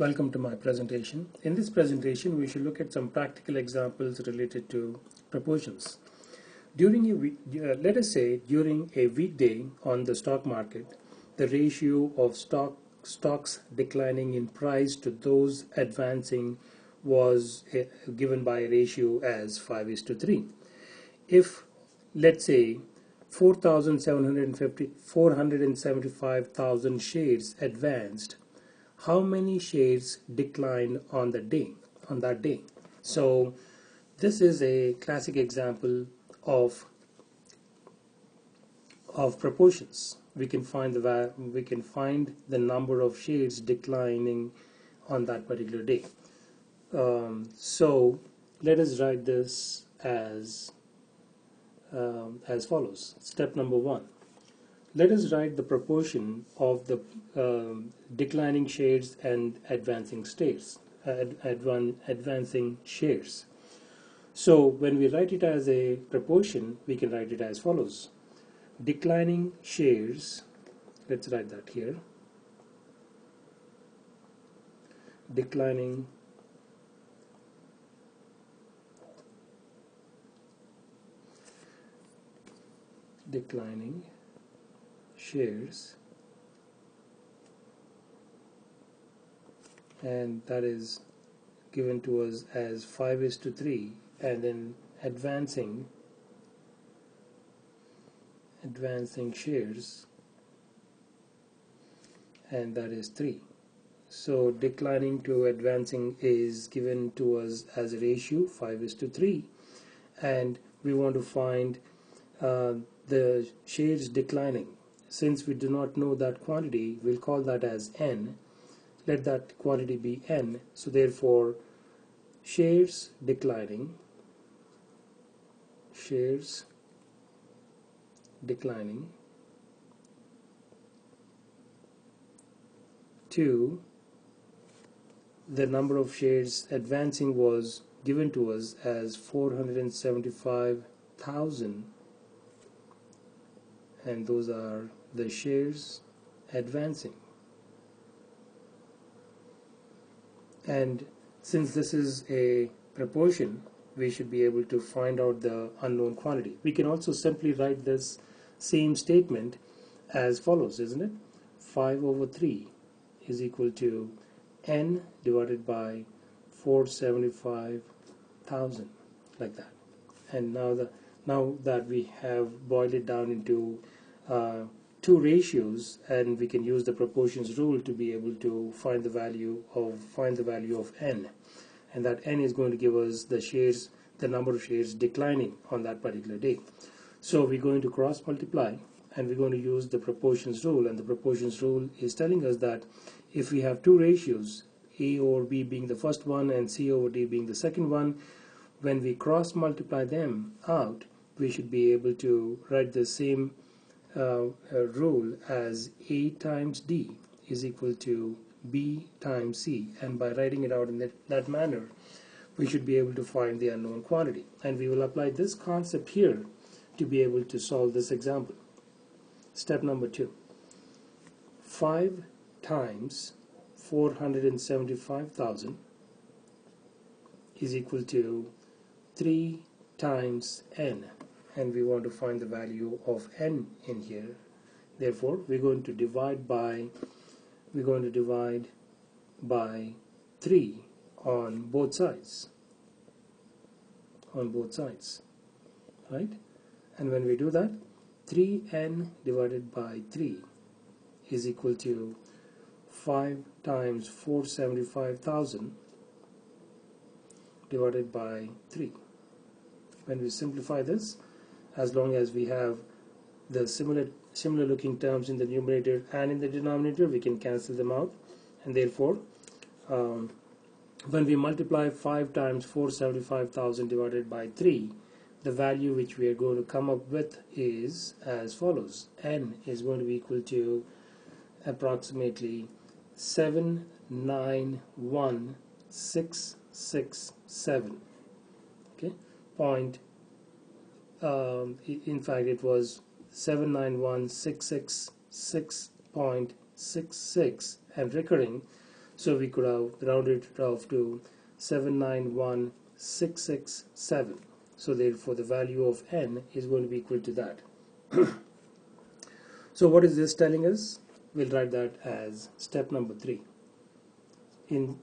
Welcome to my presentation. In this presentation, we should look at some practical examples related to proportions. During a week, let us say during a weekday on the stock market, the ratio of stocks declining in price to those advancing was given by a ratio as 5:3. If, let's say, 475,000 shares advanced, how many shares declined on that day? So this is a classic example of proportions. We can find the number of shares declining on that particular day. So let us write this as follows. Step number 1. Let us write the proportion of the declining shares and advancing shares. So when we write it as a proportion, we can write it as follows. Declining shares, let's write that here. Declining shares, and that is given to us as 5:3, and then advancing shares, and that is 3. So declining to advancing is given to us as a ratio 5:3, and we want to find the shares declining. Since we do not know that quantity, we'll call that as n. Let that quantity be n. So therefore, shares declining 2, the number of shares advancing was given to us as 475,000, and those are the shares advancing. And since this is a proportion, we should be able to find out the unknown quantity. We can also simply write this same statement as follows, isn't it? 5/3 is equal to n divided by 475,000, like that. And now that we have boiled it down into two ratios, and we can use the proportions rule to be able to find the value of n, and that n is going to give us the number of shares declining on that particular day. So we're going to cross multiply, and we're going to use the proportions rule, and the proportions rule is telling us that if we have two ratios, A over B being the first one and C over D being the second one, when we cross multiply them out, we should be able to write the same rule as A times D is equal to B times C, and by writing it out in that manner, we should be able to find the unknown quantity. And we will apply this concept here to be able to solve this example. Step number 2. 5 times 475,000 is equal to 3 times n, and we want to find the value of n in here. Therefore, we're going to divide by 3 on both sides, right? And when we do that, 3n divided by 3 is equal to 5 times 475,000 divided by 3. When we simplify this, as long as we have the similar looking terms in the numerator and in the denominator, we can cancel them out, and therefore when we multiply 5 times 475,000 divided by 3, the value which we are going to come up with is as follows. N is going to be equal to approximately 791,667. Okay, in fact it was 791,666.66 and recurring. So we could have rounded it off to 791,667. So therefore the value of n is going to be equal to that. So what is this telling us? We'll write that as step number 3. In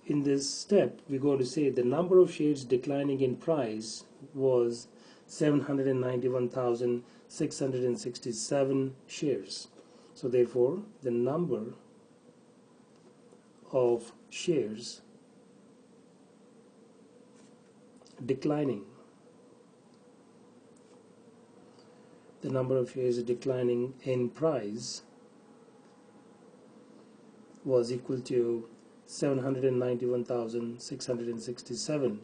this step, we're going to say the number of shares declining in price was 791,667 shares. So therefore, the number of shares declining, the number of shares declining in price was equal to 791,667.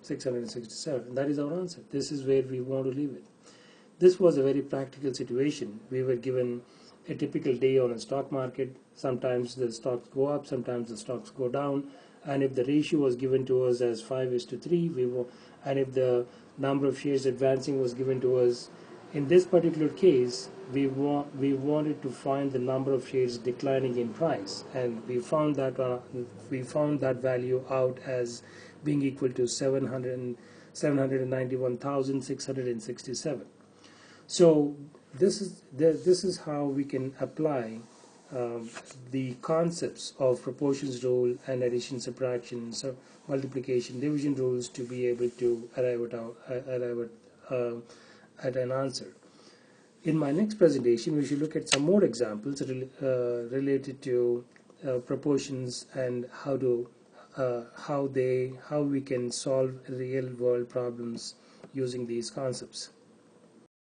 667. That is our answer. This is where we want to leave it. This was a very practical situation. We were given a typical day on a stock market. Sometimes the stocks go up, sometimes the stocks go down, and if the ratio was given to us as 5:3, and if the number of shares advancing was given to us, in this particular case, we wanted to find the number of shares declining in price, and we found that value out as being equal to 791,667. So this is how we can apply the concepts of proportions rule and addition, subtraction, so multiplication, division rules to be able to arrive at an answer. In my next presentation, we should look at some more examples related to proportions and how we can solve real world problems using these concepts.